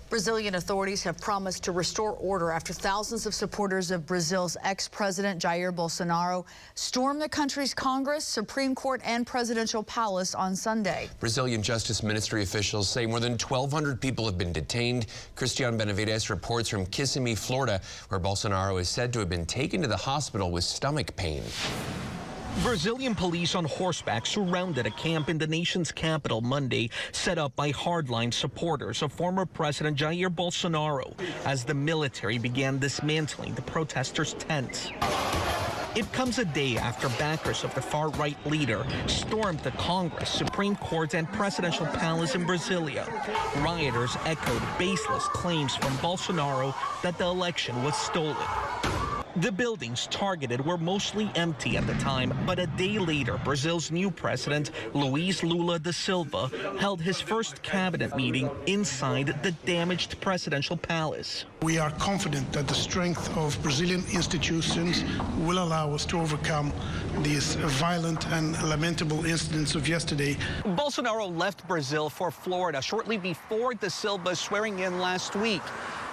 Brazilian authorities have promised to restore order after thousands of supporters of Brazil's ex-president Jair Bolsonaro stormed the country's Congress, Supreme Court, and presidential palace on Sunday. Brazilian Justice Ministry officials say more than 1,200 people have been detained. Christian Benavides reports from Kissimmee, Florida, where Bolsonaro is said to have been taken to the hospital with stomach pain. Brazilian police on horseback surrounded a camp in the nation's capital Monday, set up by hardline supporters of former President Jair Bolsonaro, as the military began dismantling the protesters' tents. It comes a day after backers of the far-right leader stormed the Congress, Supreme Court, and presidential palace in Brasilia. Rioters echoed baseless claims from Bolsonaro that the election was stolen. The buildings targeted were mostly empty at the time, but a day later, Brazil's new president, Luiz Lula da Silva, held his first cabinet meeting inside the damaged presidential palace. We are confident that the strength of Brazilian institutions will allow us to overcome these violent and lamentable incidents of yesterday. Bolsonaro left Brazil for Florida shortly before da Silva's swearing in last week.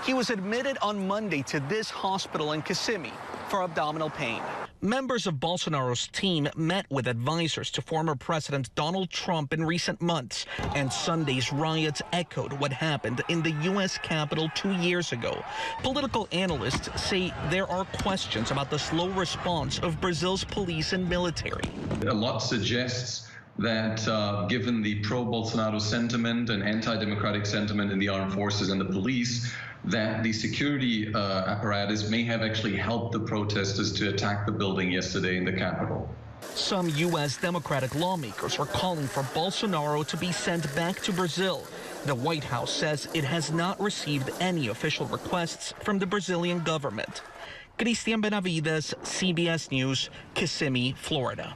He was admitted on Monday to this hospital in Kissimmee for abdominal pain. Members of Bolsonaro's team met with advisors to former President Donald Trump in recent months, and Sunday's riots echoed what happened in the U.S. Capitol 2 years ago. Political analysts say there are questions about the slow response of Brazil's police and military. A lot suggests that given the pro-Bolsonaro sentiment and anti-democratic sentiment in the armed forces and the police, that the security apparatus may have actually helped the protesters to attack the building yesterday in the Capitol. Some U.S. Democratic lawmakers are calling for Bolsonaro to be sent back to Brazil. The White House says it has not received any official requests from the Brazilian government. Christian Benavides, CBS News, Kissimmee, Florida.